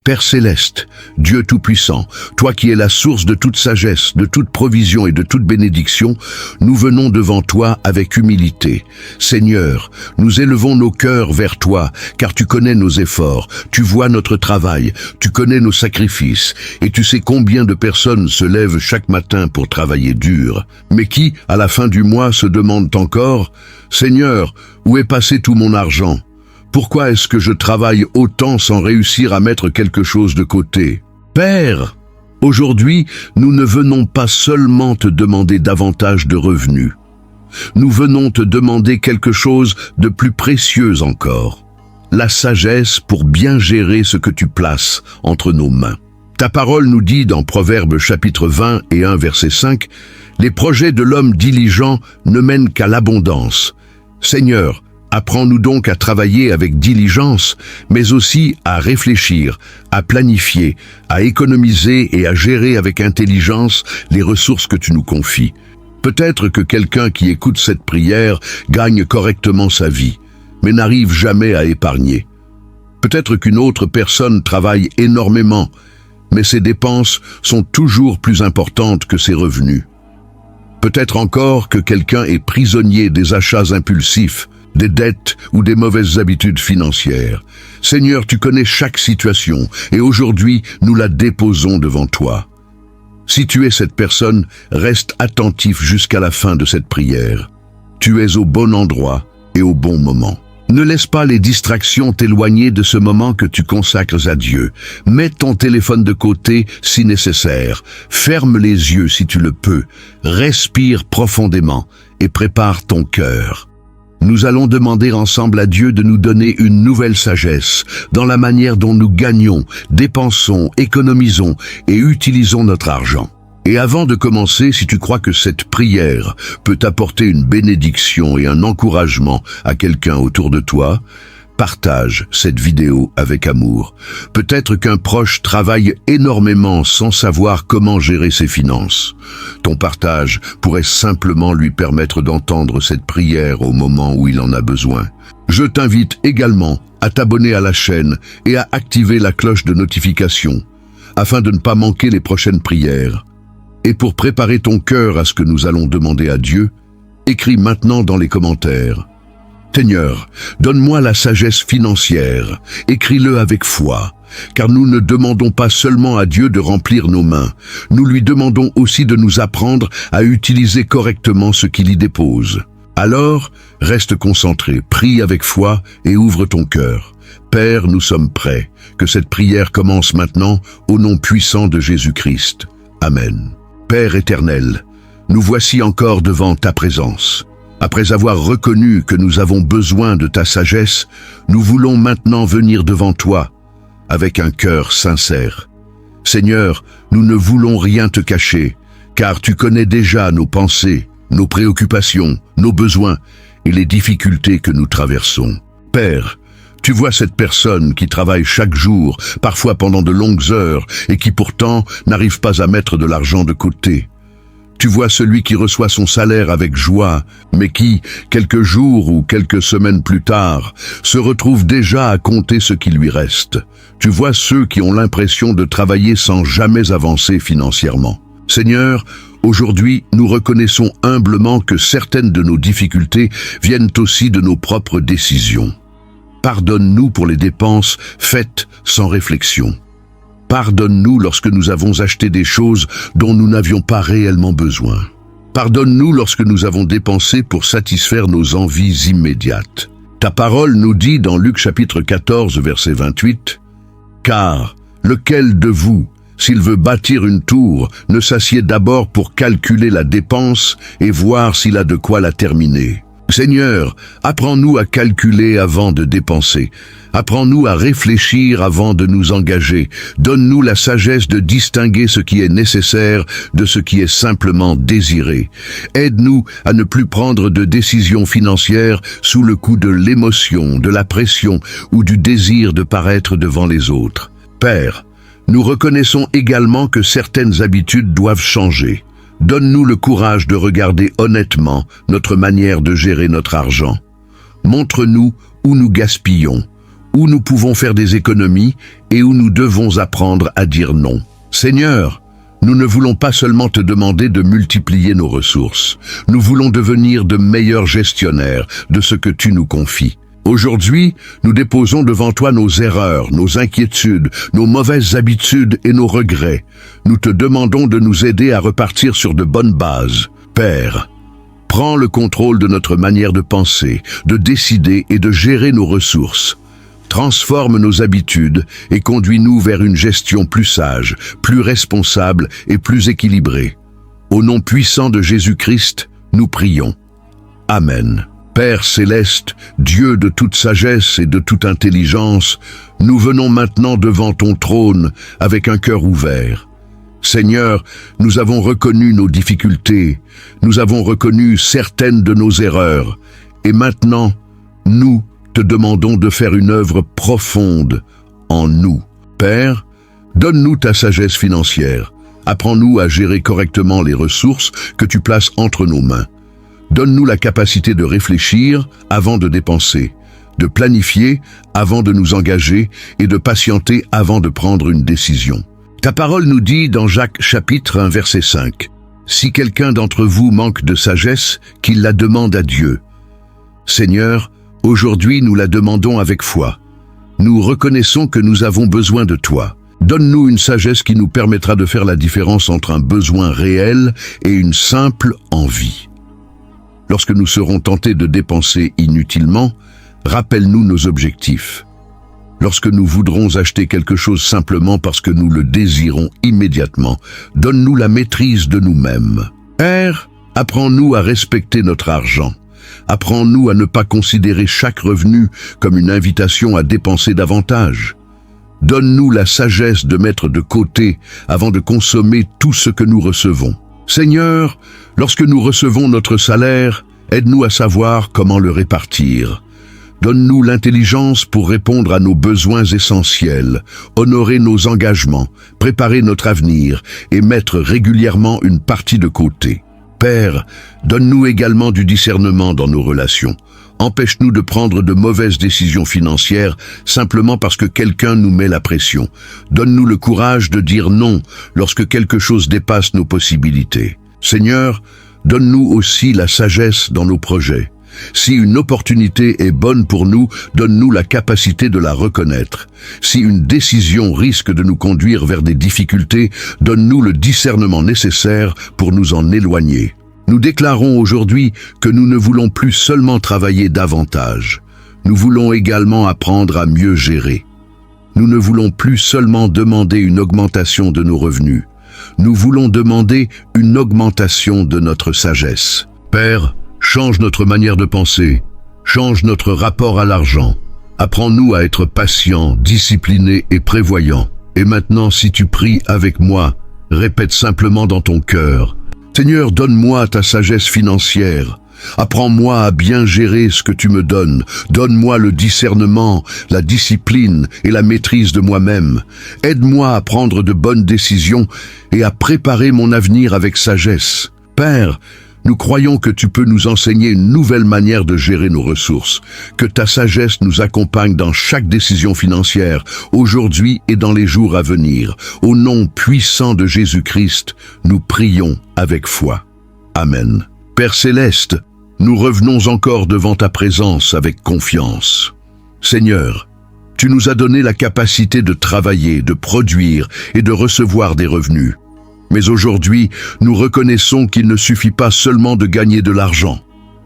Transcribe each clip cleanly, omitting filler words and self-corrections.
Père céleste, Dieu tout-puissant, toi qui es la source de toute sagesse, de toute provision et de toute bénédiction, nous venons devant toi avec humilité. Seigneur, nous élevons nos cœurs vers toi, car tu connais nos efforts, tu vois notre travail, tu connais nos sacrifices, et tu sais combien de personnes se lèvent chaque matin pour travailler dur, mais qui, à la fin du mois, se demandent encore « Seigneur, où est passé tout mon argent ?» Pourquoi est-ce que je travaille autant sans réussir à mettre quelque chose de côté? Père, aujourd'hui, nous ne venons pas seulement te demander davantage de revenus. Nous venons te demander quelque chose de plus précieux encore. La sagesse pour bien gérer ce que tu places entre nos mains. Ta parole nous dit dans Proverbes chapitre 20 et 1 verset 5, « Les projets de l'homme diligent ne mènent qu'à l'abondance. » Seigneur, apprends-nous donc à travailler avec diligence, mais aussi à réfléchir, à planifier, à économiser et à gérer avec intelligence les ressources que tu nous confies. Peut-être que quelqu'un qui écoute cette prière gagne correctement sa vie, mais n'arrive jamais à épargner. Peut-être qu'une autre personne travaille énormément, mais ses dépenses sont toujours plus importantes que ses revenus. Peut-être encore que quelqu'un est prisonnier des achats impulsifs, des dettes ou des mauvaises habitudes financières. Seigneur, tu connais chaque situation et aujourd'hui, nous la déposons devant toi. Si tu es cette personne, reste attentif jusqu'à la fin de cette prière. Tu es au bon endroit et au bon moment. Ne laisse pas les distractions t'éloigner de ce moment que tu consacres à Dieu. Mets ton téléphone de côté si nécessaire. Ferme les yeux si tu le peux. Respire profondément et prépare ton cœur. Nous allons demander ensemble à Dieu de nous donner une nouvelle sagesse dans la manière dont nous gagnons, dépensons, économisons et utilisons notre argent. Et avant de commencer, si tu crois que cette prière peut apporter une bénédiction et un encouragement à quelqu'un autour de toi, partage cette vidéo avec amour. Peut-être qu'un proche travaille énormément sans savoir comment gérer ses finances. Ton partage pourrait simplement lui permettre d'entendre cette prière au moment où il en a besoin. Je t'invite également à t'abonner à la chaîne et à activer la cloche de notification afin de ne pas manquer les prochaines prières. Et pour préparer ton cœur à ce que nous allons demander à Dieu, écris maintenant dans les commentaires. Seigneur, donne-moi la sagesse financière, écris-le avec foi, car nous ne demandons pas seulement à Dieu de remplir nos mains, nous lui demandons aussi de nous apprendre à utiliser correctement ce qu'il y dépose. Alors, reste concentré, prie avec foi et ouvre ton cœur. Père, nous sommes prêts, que cette prière commence maintenant au nom puissant de Jésus-Christ. Amen. Père éternel, nous voici encore devant ta présence. Après avoir reconnu que nous avons besoin de ta sagesse, nous voulons maintenant venir devant toi avec un cœur sincère. Seigneur, nous ne voulons rien te cacher, car tu connais déjà nos pensées, nos préoccupations, nos besoins et les difficultés que nous traversons. Père, tu vois cette personne qui travaille chaque jour, parfois pendant de longues heures, et qui pourtant n'arrive pas à mettre de l'argent de côté. Tu vois celui qui reçoit son salaire avec joie, mais qui, quelques jours ou quelques semaines plus tard, se retrouve déjà à compter ce qui lui reste. Tu vois ceux qui ont l'impression de travailler sans jamais avancer financièrement. Seigneur, aujourd'hui, nous reconnaissons humblement que certaines de nos difficultés viennent aussi de nos propres décisions. Pardonne-nous pour les dépenses faites sans réflexion. Pardonne-nous lorsque nous avons acheté des choses dont nous n'avions pas réellement besoin. Pardonne-nous lorsque nous avons dépensé pour satisfaire nos envies immédiates. Ta parole nous dit dans Luc chapitre 14, verset 28, « Car lequel de vous, s'il veut bâtir une tour, ne s'assied d'abord pour calculer la dépense et voir s'il a de quoi la terminer. » Seigneur, apprends-nous à calculer avant de dépenser. Apprends-nous à réfléchir avant de nous engager. Donne-nous la sagesse de distinguer ce qui est nécessaire de ce qui est simplement désiré. Aide-nous à ne plus prendre de décisions financières sous le coup de l'émotion, de la pression ou du désir de paraître devant les autres. Père, nous reconnaissons également que certaines habitudes doivent changer. Donne-nous le courage de regarder honnêtement notre manière de gérer notre argent. Montre-nous où nous gaspillons, où nous pouvons faire des économies et où nous devons apprendre à dire non. Seigneur, nous ne voulons pas seulement te demander de multiplier nos ressources. Nous voulons devenir de meilleurs gestionnaires de ce que tu nous confies. Aujourd'hui, nous déposons devant toi nos erreurs, nos inquiétudes, nos mauvaises habitudes et nos regrets. Nous te demandons de nous aider à repartir sur de bonnes bases. Père, prends le contrôle de notre manière de penser, de décider et de gérer nos ressources. Transforme nos habitudes et conduis-nous vers une gestion plus sage, plus responsable et plus équilibrée. Au nom puissant de Jésus-Christ, nous prions. Amen. Père céleste, Dieu de toute sagesse et de toute intelligence, nous venons maintenant devant ton trône avec un cœur ouvert. Seigneur, nous avons reconnu nos difficultés, nous avons reconnu certaines de nos erreurs, et maintenant, nous te demandons de faire une œuvre profonde en nous. Père, donne-nous ta sagesse financière, apprends-nous à gérer correctement les ressources que tu places entre nos mains. Donne-nous la capacité de réfléchir avant de dépenser, de planifier avant de nous engager et de patienter avant de prendre une décision. Ta parole nous dit dans Jacques chapitre 1 verset 5, « Si quelqu'un d'entre vous manque de sagesse, qu'il la demande à Dieu. » Seigneur, aujourd'hui nous la demandons avec foi. Nous reconnaissons que nous avons besoin de toi. Donne-nous une sagesse qui nous permettra de faire la différence entre un besoin réel et une simple envie. Lorsque nous serons tentés de dépenser inutilement, rappelle-nous nos objectifs. Lorsque nous voudrons acheter quelque chose simplement parce que nous le désirons immédiatement, donne-nous la maîtrise de nous-mêmes. Père, apprends-nous à respecter notre argent. Apprends-nous à ne pas considérer chaque revenu comme une invitation à dépenser davantage. Donne-nous la sagesse de mettre de côté avant de consommer tout ce que nous recevons. Seigneur, lorsque nous recevons notre salaire, aide-nous à savoir comment le répartir. Donne-nous l'intelligence pour répondre à nos besoins essentiels, honorer nos engagements, préparer notre avenir et mettre régulièrement une partie de côté. Père, donne-nous également du discernement dans nos relations. Empêche-nous de prendre de mauvaises décisions financières simplement parce que quelqu'un nous met la pression. Donne-nous le courage de dire non lorsque quelque chose dépasse nos possibilités. Seigneur, donne-nous aussi la sagesse dans nos projets. Si une opportunité est bonne pour nous, donne-nous la capacité de la reconnaître. Si une décision risque de nous conduire vers des difficultés, donne-nous le discernement nécessaire pour nous en éloigner. Nous déclarons aujourd'hui que nous ne voulons plus seulement travailler davantage. Nous voulons également apprendre à mieux gérer. Nous ne voulons plus seulement demander une augmentation de nos revenus. Nous voulons demander une augmentation de notre sagesse. Père, change notre manière de penser, change notre rapport à l'argent. Apprends-nous à être patients, disciplinés et prévoyants. Et maintenant, si tu pries avec moi, répète simplement dans ton cœur, « Seigneur, donne-moi ta sagesse financière. Apprends-moi à bien gérer ce que tu me donnes. Donne-moi le discernement, la discipline et la maîtrise de moi-même. Aide-moi à prendre de bonnes décisions et à préparer mon avenir avec sagesse. Père, nous croyons que tu peux nous enseigner une nouvelle manière de gérer nos ressources, que ta sagesse nous accompagne dans chaque décision financière, aujourd'hui et dans les jours à venir. Au nom puissant de Jésus-Christ, nous prions avec foi. Amen. Père céleste, nous revenons encore devant ta présence avec confiance. Seigneur, tu nous as donné la capacité de travailler, de produire et de recevoir des revenus. Mais aujourd'hui, nous reconnaissons qu'il ne suffit pas seulement de gagner de l'argent.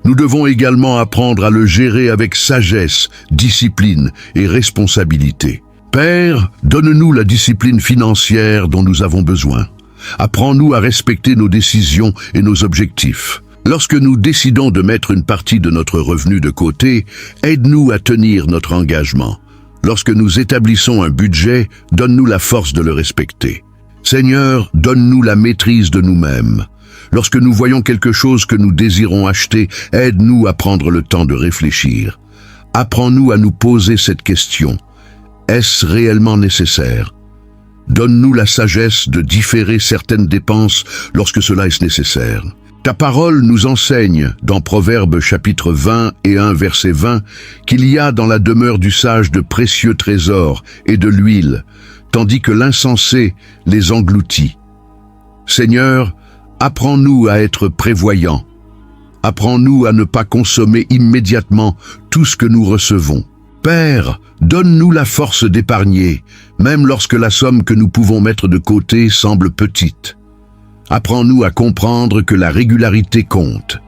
Nous devons également apprendre à le gérer avec sagesse, discipline et responsabilité. Père, donne-nous la discipline financière dont nous avons besoin. Apprends-nous à respecter nos décisions et nos objectifs. Lorsque nous décidons de mettre une partie de notre revenu de côté, aide-nous à tenir notre engagement. Lorsque nous établissons un budget, donne-nous la force de le respecter. Seigneur, donne-nous la maîtrise de nous-mêmes. Lorsque nous voyons quelque chose que nous désirons acheter, aide-nous à prendre le temps de réfléchir. Apprends-nous à nous poser cette question. Est-ce réellement nécessaire? Donne-nous la sagesse de différer certaines dépenses lorsque cela est nécessaire. Ta parole nous enseigne, dans Proverbes chapitre 20 et 1 verset 20, qu'il y a dans la demeure du sage de précieux trésors et de l'huile, tandis que l'insensé les engloutit. Seigneur, apprends-nous à être prévoyants. Apprends-nous à ne pas consommer immédiatement tout ce que nous recevons. Père, donne-nous la force d'épargner, même lorsque la somme que nous pouvons mettre de côté semble petite. Apprends-nous à comprendre que la régularité compte.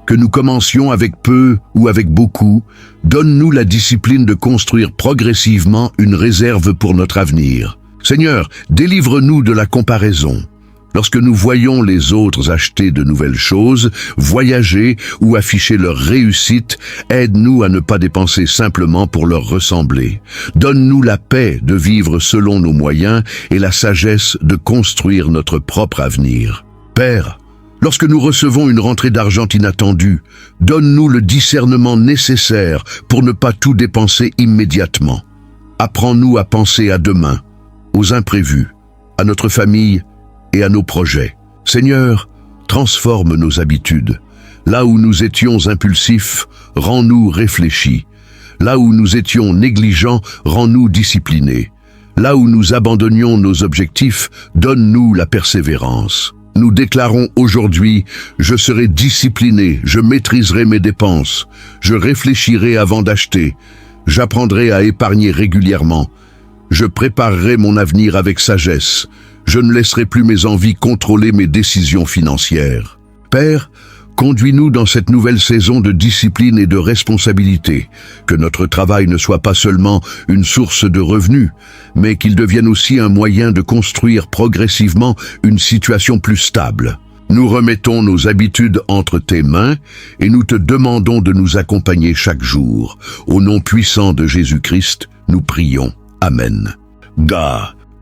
Que nous commencions avec peu ou avec beaucoup, donne-nous la discipline de construire progressivement une réserve pour notre avenir. Seigneur, délivre-nous de la comparaison. Lorsque nous voyons les autres acheter de nouvelles choses, voyager ou afficher leur réussite, aide-nous à ne pas dépenser simplement pour leur ressembler. Donne-nous la paix de vivre selon nos moyens et la sagesse de construire notre propre avenir. Père, lorsque nous recevons une rentrée d'argent inattendue, donne-nous le discernement nécessaire pour ne pas tout dépenser immédiatement. Apprends-nous à penser à demain, aux imprévus, à notre famille et à nos projets. Seigneur, transforme nos habitudes. Là où nous étions impulsifs, rends-nous réfléchis. Là où nous étions négligents, rends-nous disciplinés. Là où nous abandonnions nos objectifs, donne-nous la persévérance. Nous déclarons aujourd'hui, je serai discipliné, je maîtriserai mes dépenses, je réfléchirai avant d'acheter, j'apprendrai à épargner régulièrement, je préparerai mon avenir avec sagesse, je ne laisserai plus mes envies contrôler mes décisions financières. Père, conduis-nous dans cette nouvelle saison de discipline et de responsabilité, que notre travail ne soit pas seulement une source de revenus, mais qu'il devienne aussi un moyen de construire progressivement une situation plus stable. Nous remettons nos habitudes entre tes mains et nous te demandons de nous accompagner chaque jour. Au nom puissant de Jésus-Christ, nous prions. Amen.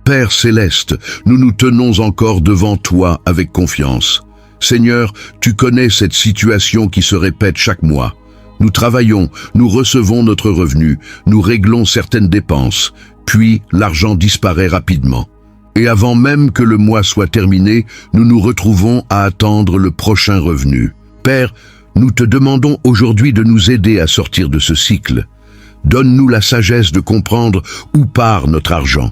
Père céleste, nous nous tenons encore devant toi avec confiance. Seigneur, tu connais cette situation qui se répète chaque mois. Nous travaillons, nous recevons notre revenu, nous réglons certaines dépenses, puis l'argent disparaît rapidement. Et avant même que le mois soit terminé, nous nous retrouvons à attendre le prochain revenu. Père, nous te demandons aujourd'hui de nous aider à sortir de ce cycle. Donne-nous la sagesse de comprendre où part notre argent.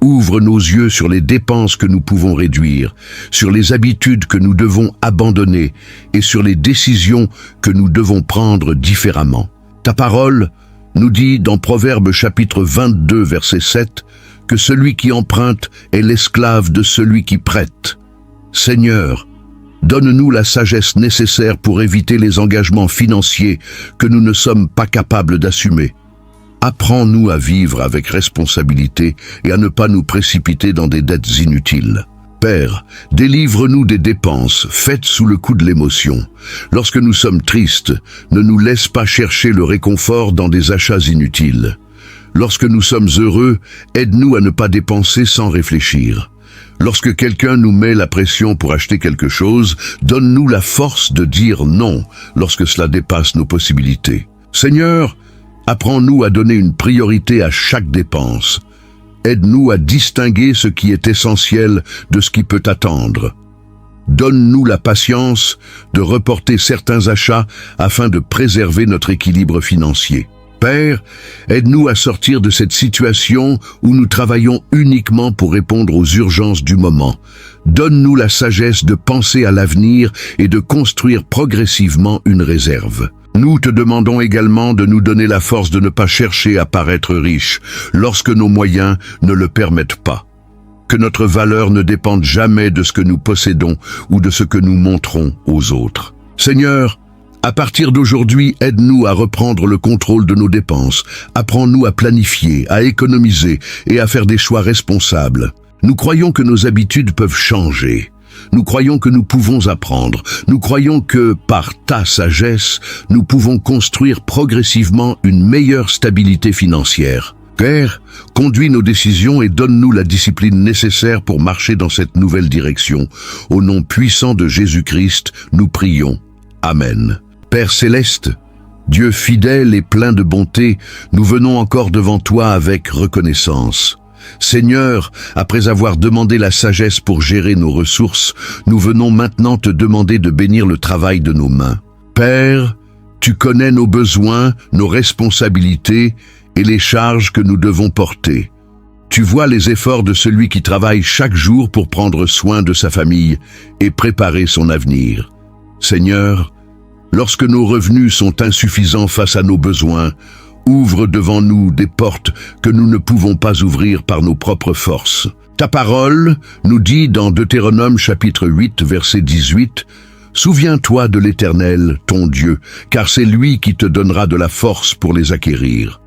Ouvre nos yeux sur les dépenses que nous pouvons réduire, sur les habitudes que nous devons abandonner et sur les décisions que nous devons prendre différemment. Ta parole nous dit dans Proverbes chapitre 22 verset 7 que celui qui emprunte est l'esclave de celui qui prête. Seigneur, donne-nous la sagesse nécessaire pour éviter les engagements financiers que nous ne sommes pas capables d'assumer. Apprends-nous à vivre avec responsabilité et à ne pas nous précipiter dans des dettes inutiles. Père, délivre-nous des dépenses faites sous le coup de l'émotion. Lorsque nous sommes tristes, ne nous laisse pas chercher le réconfort dans des achats inutiles. Lorsque nous sommes heureux, aide-nous à ne pas dépenser sans réfléchir. Lorsque quelqu'un nous met la pression pour acheter quelque chose, donne-nous la force de dire non lorsque cela dépasse nos possibilités. Seigneur, apprends-nous à donner une priorité à chaque dépense. Aide-nous à distinguer ce qui est essentiel de ce qui peut attendre. Donne-nous la patience de reporter certains achats afin de préserver notre équilibre financier. Père, aide-nous à sortir de cette situation où nous travaillons uniquement pour répondre aux urgences du moment. Donne-nous la sagesse de penser à l'avenir et de construire progressivement une réserve. Nous te demandons également de nous donner la force de ne pas chercher à paraître riches lorsque nos moyens ne le permettent pas. Que notre valeur ne dépende jamais de ce que nous possédons ou de ce que nous montrons aux autres. Seigneur, à partir d'aujourd'hui, aide-nous à reprendre le contrôle de nos dépenses. Apprends-nous à planifier, à économiser et à faire des choix responsables. Nous croyons que nos habitudes peuvent changer. Nous croyons que nous pouvons apprendre. Nous croyons que, par ta sagesse, nous pouvons construire progressivement une meilleure stabilité financière. Père, conduis nos décisions et donne-nous la discipline nécessaire pour marcher dans cette nouvelle direction. Au nom puissant de Jésus-Christ, nous prions. Amen. Père céleste, Dieu fidèle et plein de bonté, nous venons encore devant toi avec reconnaissance. Seigneur, après avoir demandé la sagesse pour gérer nos ressources, nous venons maintenant te demander de bénir le travail de nos mains. Père, tu connais nos besoins, nos responsabilités et les charges que nous devons porter. Tu vois les efforts de celui qui travaille chaque jour pour prendre soin de sa famille et préparer son avenir. Seigneur, lorsque nos revenus sont insuffisants face à nos besoins, ouvre devant nous des portes que nous ne pouvons pas ouvrir par nos propres forces. Ta parole nous dit dans Deutéronome chapitre 8, verset 18, « Souviens-toi de l'Éternel, ton Dieu, car c'est lui qui te donnera de la force pour les acquérir. »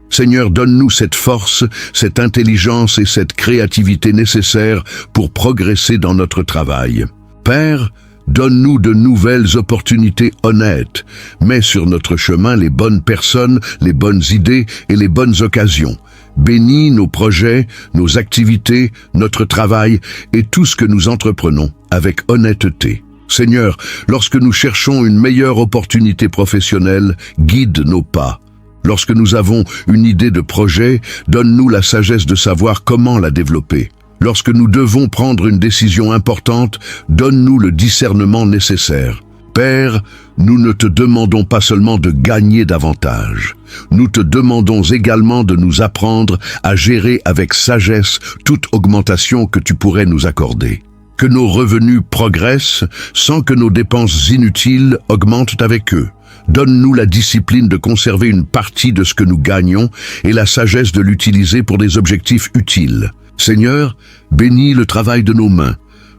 Seigneur, donne-nous cette force, cette intelligence et cette créativité nécessaires pour progresser dans notre travail. Père, donne-nous de nouvelles opportunités honnêtes. Mets sur notre chemin les bonnes personnes, les bonnes idées et les bonnes occasions. Bénis nos projets, nos activités, notre travail et tout ce que nous entreprenons avec honnêteté. Seigneur, lorsque nous cherchons une meilleure opportunité professionnelle, guide nos pas. Lorsque nous avons une idée de projet, donne-nous la sagesse de savoir comment la développer. Lorsque nous devons prendre une décision importante, donne-nous le discernement nécessaire. Père, nous ne te demandons pas seulement de gagner davantage. Nous te demandons également de nous apprendre à gérer avec sagesse toute augmentation que tu pourrais nous accorder. Que nos revenus progressent sans que nos dépenses inutiles augmentent avec eux. Donne-nous la discipline de conserver une partie de ce que nous gagnons et la sagesse de l'utiliser pour des objectifs utiles. Seigneur, bénis le travail de nos mains.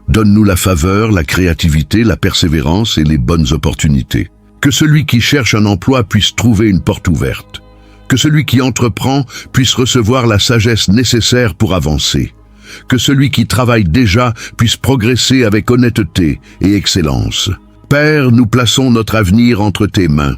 Donne-nous la faveur, la créativité, la persévérance et les bonnes opportunités. Que celui qui cherche un emploi puisse trouver une porte ouverte. Que celui qui entreprend puisse recevoir la sagesse nécessaire pour avancer. Que celui qui travaille déjà puisse progresser avec honnêteté et excellence. Père, nous plaçons notre avenir entre tes mains.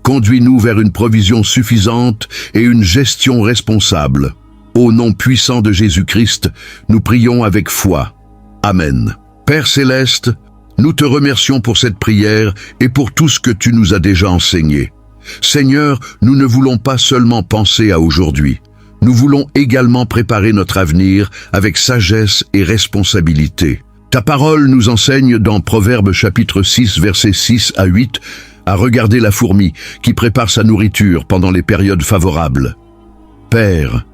Conduis-nous vers une provision suffisante et une gestion responsable. Au nom puissant de Jésus-Christ, nous prions avec foi. Amen. Père céleste, nous te remercions pour cette prière et pour tout ce que tu nous as déjà enseigné. Seigneur, nous ne voulons pas seulement penser à aujourd'hui. Nous voulons également préparer notre avenir avec sagesse et responsabilité. Ta parole nous enseigne dans Proverbes chapitre 6, versets 6 à 8, à regarder la fourmi qui prépare sa nourriture pendant les périodes favorables. Père,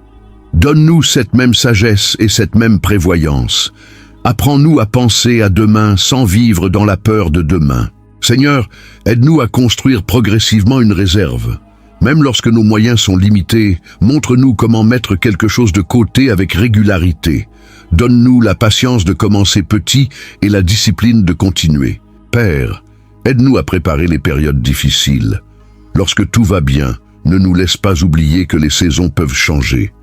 donne-nous cette même sagesse et cette même prévoyance. Apprends-nous à penser à demain sans vivre dans la peur de demain. Seigneur, aide-nous à construire progressivement une réserve. Même lorsque nos moyens sont limités, montre-nous comment mettre quelque chose de côté avec régularité. Donne-nous la patience de commencer petit et la discipline de continuer. Père, aide-nous à préparer les périodes difficiles. Lorsque tout va bien, ne nous laisse pas oublier que les saisons peuvent changer.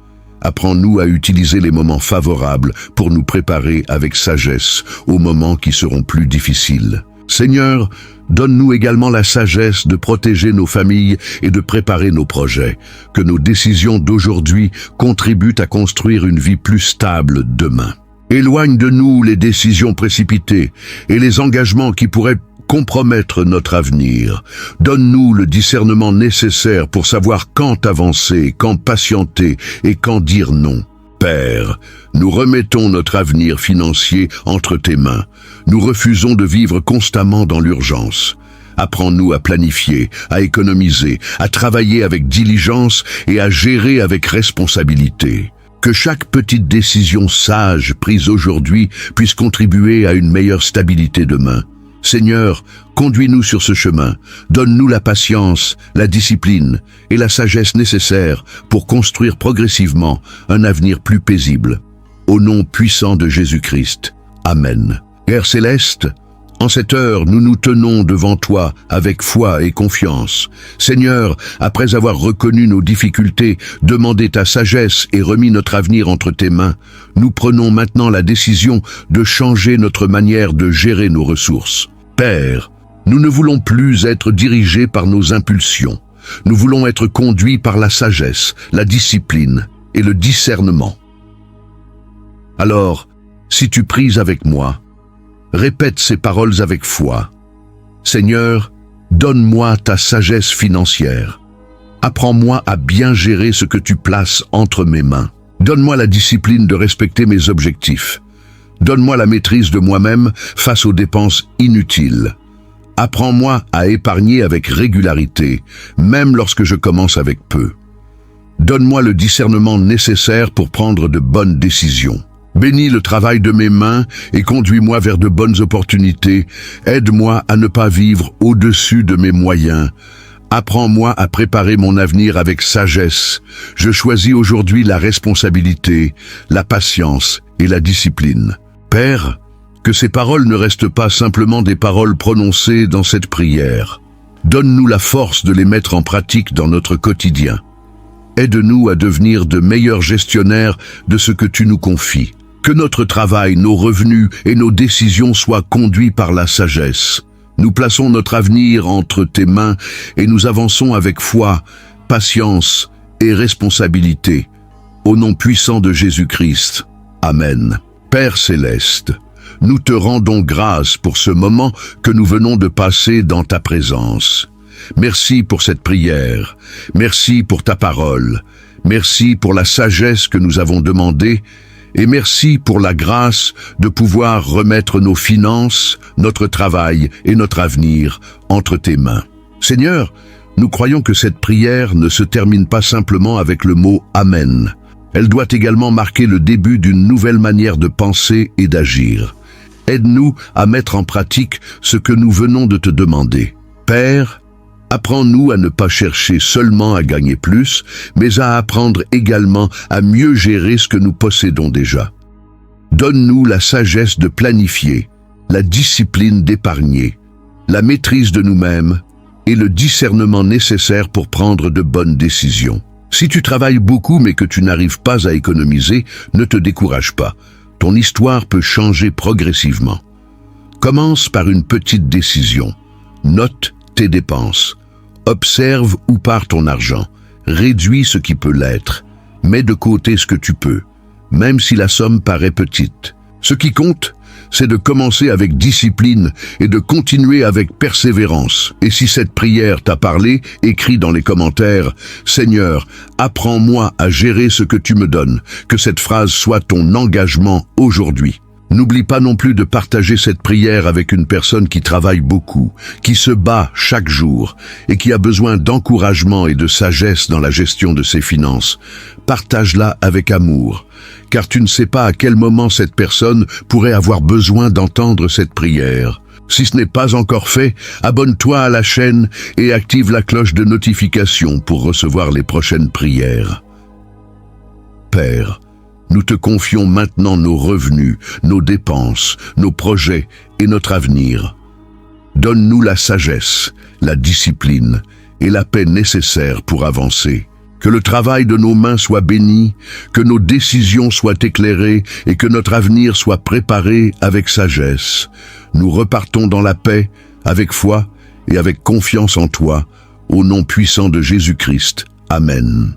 Apprends-nous à utiliser les moments favorables pour nous préparer avec sagesse aux moments qui seront plus difficiles. Seigneur, donne-nous également la sagesse de protéger nos familles et de préparer nos projets. Que nos décisions d'aujourd'hui contribuent à construire une vie plus stable demain. Éloigne de nous les décisions précipitées et les engagements qui pourraient compromettre notre avenir. Donne-nous le discernement nécessaire pour savoir quand avancer, quand patienter et quand dire non. Père, nous remettons notre avenir financier entre tes mains. Nous refusons de vivre constamment dans l'urgence. Apprends-nous à planifier, à économiser, à travailler avec diligence et à gérer avec responsabilité. Que chaque petite décision sage prise aujourd'hui puisse contribuer à une meilleure stabilité demain. Seigneur, conduis-nous sur ce chemin. Donne-nous la patience, la discipline et la sagesse nécessaires pour construire progressivement un avenir plus paisible. Au nom puissant de Jésus-Christ. Amen. Père céleste, en cette heure, nous nous tenons devant toi avec foi et confiance. Seigneur, après avoir reconnu nos difficultés, demandé ta sagesse et remis notre avenir entre tes mains, nous prenons maintenant la décision de changer notre manière de gérer nos ressources. Père, nous ne voulons plus être dirigés par nos impulsions. Nous voulons être conduits par la sagesse, la discipline et le discernement. Alors, si tu pries avec moi, répète ces paroles avec foi. Seigneur, donne-moi ta sagesse financière. Apprends-moi à bien gérer ce que tu places entre mes mains. Donne-moi la discipline de respecter mes objectifs. Donne-moi la maîtrise de moi-même face aux dépenses inutiles. Apprends-moi à épargner avec régularité, même lorsque je commence avec peu. Donne-moi le discernement nécessaire pour prendre de bonnes décisions. Bénis le travail de mes mains et conduis-moi vers de bonnes opportunités. Aide-moi à ne pas vivre au-dessus de mes moyens. Apprends-moi à préparer mon avenir avec sagesse. Je choisis aujourd'hui la responsabilité, la patience et la discipline. Père, que ces paroles ne restent pas simplement des paroles prononcées dans cette prière. Donne-nous la force de les mettre en pratique dans notre quotidien. Aide-nous à devenir de meilleurs gestionnaires de ce que tu nous confies. Que notre travail, nos revenus et nos décisions soient conduits par la sagesse. Nous plaçons notre avenir entre tes mains et nous avançons avec foi, patience et responsabilité. Au nom puissant de Jésus-Christ. Amen. Père céleste, nous te rendons grâce pour ce moment que nous venons de passer dans ta présence. Merci pour cette prière. Merci pour ta parole. Merci pour la sagesse que nous avons demandée. Et merci pour la grâce de pouvoir remettre nos finances, notre travail et notre avenir entre tes mains. Seigneur, nous croyons que cette prière ne se termine pas simplement avec le mot « Amen ». Elle doit également marquer le début d'une nouvelle manière de penser et d'agir. Aide-nous à mettre en pratique ce que nous venons de te demander. Père, apprends-nous à ne pas chercher seulement à gagner plus, mais à apprendre également à mieux gérer ce que nous possédons déjà. Donne-nous la sagesse de planifier, la discipline d'épargner, la maîtrise de nous-mêmes et le discernement nécessaire pour prendre de bonnes décisions. Si tu travailles beaucoup mais que tu n'arrives pas à économiser, ne te décourage pas. Ton histoire peut changer progressivement. Commence par une petite décision. Note tes dépenses. Observe où part ton argent. Réduis ce qui peut l'être. Mets de côté ce que tu peux, même si la somme paraît petite. Ce qui compte, c'est de commencer avec discipline et de continuer avec persévérance. Et si cette prière t'a parlé, écris dans les commentaires « Seigneur, apprends-moi à gérer ce que tu me donnes ». Que cette phrase soit ton engagement aujourd'hui. N'oublie pas non plus de partager cette prière avec une personne qui travaille beaucoup, qui se bat chaque jour et qui a besoin d'encouragement et de sagesse dans la gestion de ses finances. Partage-la avec amour, car tu ne sais pas à quel moment cette personne pourrait avoir besoin d'entendre cette prière. Si ce n'est pas encore fait, abonne-toi à la chaîne et active la cloche de notification pour recevoir les prochaines prières. Père, nous te confions maintenant nos revenus, nos dépenses, nos projets et notre avenir. Donne-nous la sagesse, la discipline et la paix nécessaires pour avancer. Que le travail de nos mains soit béni, que nos décisions soient éclairées et que notre avenir soit préparé avec sagesse. Nous repartons dans la paix, avec foi et avec confiance en toi, au nom puissant de Jésus-Christ. Amen.